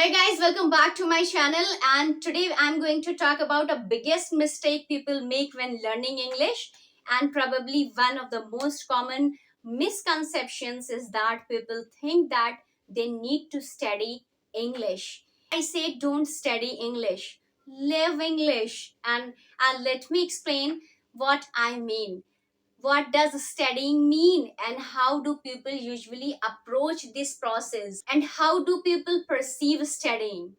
Hey guys, welcome back to my channel, and today I'm going to talk about the biggest mistake people make when learning English, and probably one of the most common misconceptions is that people think that they need to study English. I say don't study English, live English, and let me explain what I mean. What does studying mean, and how do people usually approach this process, and how do people perceive studying?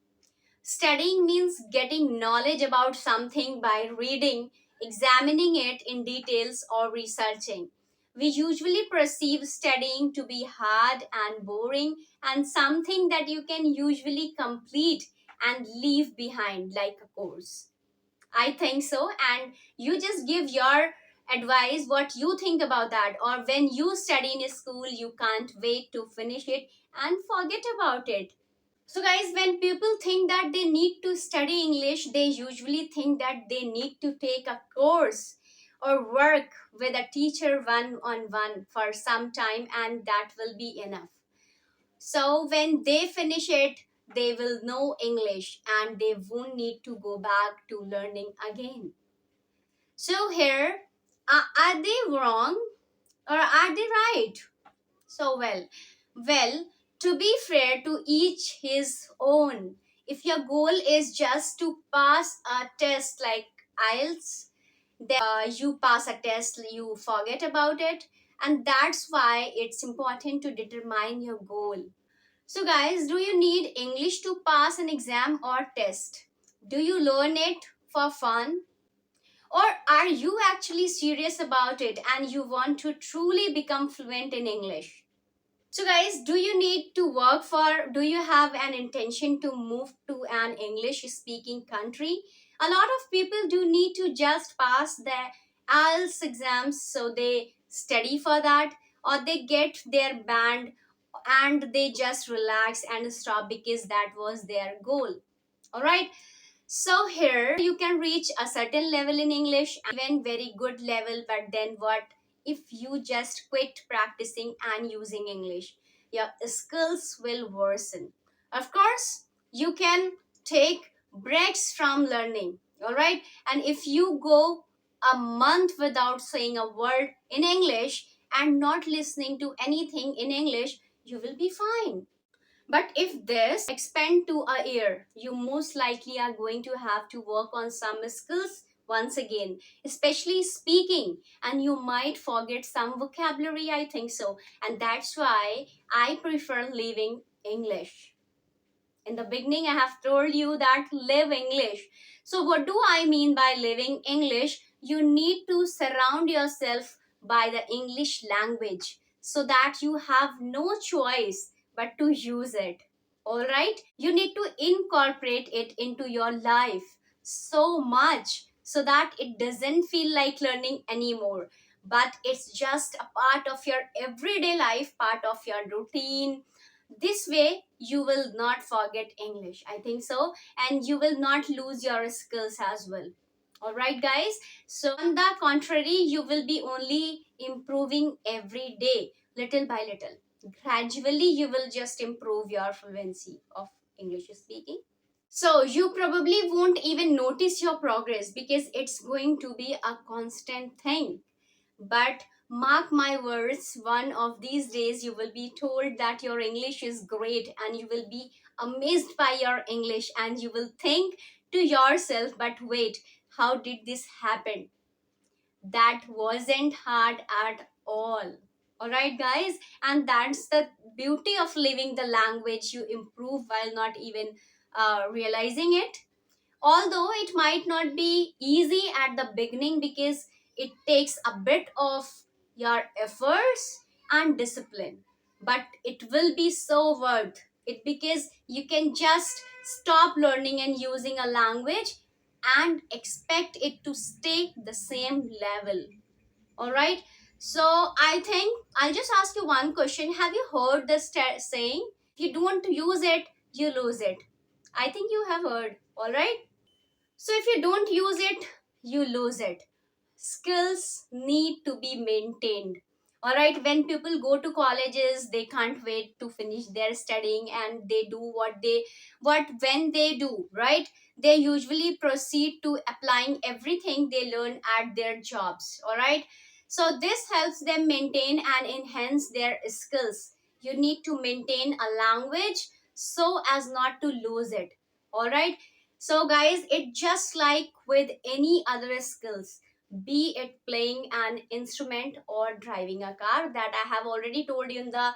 Studying means getting knowledge about something by reading, examining it in details, or researching. We usually perceive studying to be hard and boring and something that you can usually complete and leave behind like a course. I think so. And you just give your advice what you think about that. Or when you study in a school, you can't wait to finish it and forget about it. So, guys, when people think that they need to study English, they usually think that they need to take a course or work with a teacher one on one for some time, and that will be enough. So when they finish it, they will know English and they won't need to go back to learning again. So here, are they wrong or are they right? So well, to be fair, to each his own. If your goal is just to pass a test like IELTS, then you pass a test, you forget about it, and that's why it's important to determine your goal. So, guys, do you need English to pass an exam or test? Do you learn it for fun? Or are you actually serious about it and you want to truly become fluent in English? So, guys, do you have an intention to move to an English speaking country? A lot of people do need to just pass the IELTS exams, so they study for that, or they get their band and they just relax and stop because that was their goal. All right. So here you can reach a certain level in English, even very good level, but then what if you just quit practicing and using English? Your skills will worsen. Of course, you can take breaks from learning, all right? And if you go a month without saying a word in English and not listening to anything in English, you will be fine. But if this expand to a year, you most likely are going to have to work on some skills once again, especially speaking, and you might forget some vocabulary, I think so. And that's why I prefer leaving English. In the beginning, I have told you that live English. So, what do I mean by living English? You need to surround yourself by the English language so that you have no choice but to use it. All right? You need to incorporate it into your life so much so that it doesn't feel like learning anymore, but it's just a part of your everyday life, part of your routine. This way you will not forget English, I think so, and you will not lose your skills as well. All right, guys. So on the contrary, you will be only improving every day, little by little. Gradually you will just improve your fluency of English speaking. So you probably won't even notice your progress because it's going to be a constant thing. But mark my words, one of these days you will be told that your English is great and you will be amazed by your English and you will think to yourself, but wait, how did this happen? That wasn't hard at all. All right, guys, and that's the beauty of living the language. You improve while not even realizing it, although it might not be easy at the beginning because it takes a bit of your efforts and discipline, but it will be so worth it because you can just stop learning and using a language and expect it to stay the same level. All right. So I think I'll just ask you one question. Have you heard the saying, if you don't use it, you lose it? I think you have heard. All right. So if you don't use it, you lose it. Skills need to be maintained. All right, when people go to colleges, they can't wait to finish their studying, and they do what when they do, right? They usually proceed to applying everything they learn at their jobs. All right, so this helps them maintain and enhance their skills. You need to maintain a language so as not to lose it. All right, so guys, it just like with any other skills, be it playing an instrument or driving a car, that I have already told you in the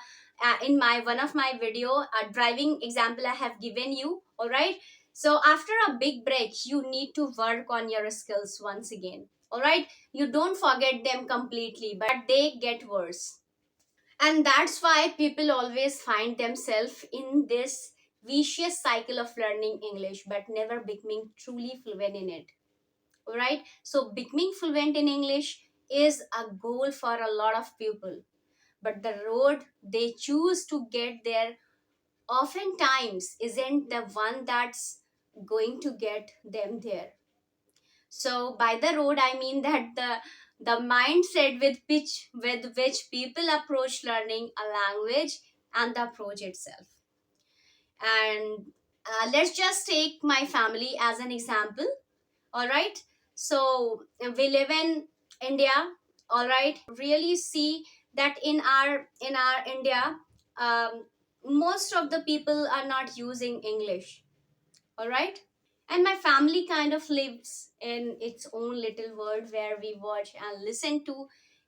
in my one of my video, a driving example I have given you. All right, so after a big break, you need to work on your skills once again. All right, you don't forget them completely, but they get worse. And that's why people always find themselves in this vicious cycle of learning English but never becoming truly fluent in it. Right, so becoming fluent in English is a goal for a lot of people, but the road they choose to get there oftentimes isn't the one that's going to get them there. So by the road, I mean that the mindset with which people approach learning a language and the approach itself. And let's just take my family as an example. All right, so we live in India. All right, really see that in our India, um, most of the people are not using English. All right, and my family kind of lives in its own little world where we watch and listen to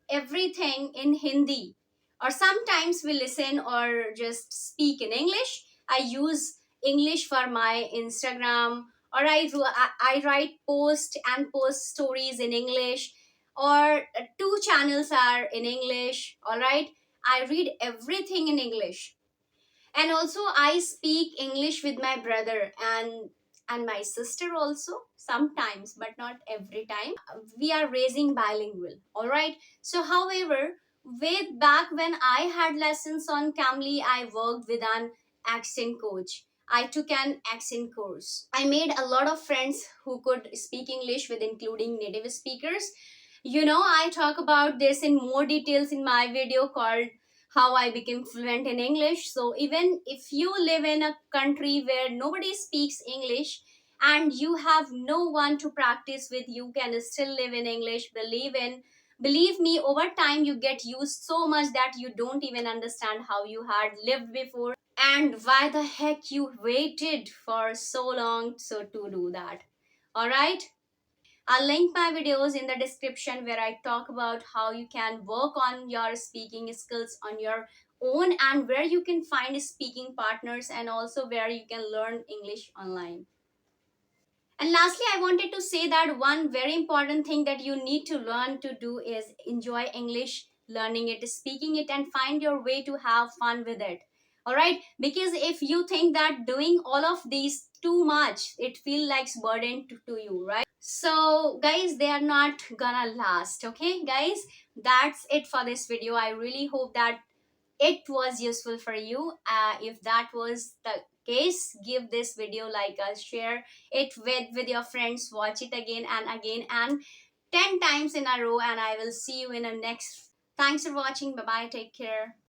everything in Hindi, or sometimes we listen or just speak in English. I use English for my Instagram, or I write post and post stories in English, or two channels are in English. All right, I read everything in English. And also I speak English with my brother and my sister also sometimes, but not every time. We are raising bilingual. All right, so however, way back when I had lessons on Camly, I worked with an accent coach. I took an accent course. I made a lot of friends who could speak English with including native speakers. I talk about this in more details in my video called how I became fluent in English. So even if you live in a country where nobody speaks English and you have no one to practice with, you can still live in English. Believe me, over time you get used so much that you don't even understand how you had lived before and why the heck you waited for so long so to do that. All right, I'll link my videos in the description where I talk about how you can work on your speaking skills on your own, and where you can find speaking partners, and also where you can learn English online. And lastly, I wanted to say that one very important thing that you need to learn to do is enjoy English, learning it, speaking it, and find your way to have fun with it. All right, because if you think that doing all of these too much, it feels like burden to you, right? So guys, they are not gonna last. Okay guys, that's it for this video. I really hope that it was useful for you. If that was the case, give this video like a share it with your friends, watch it again and again and 10 times in a row, and I will see you in a next. Thanks for watching. Bye bye, take care.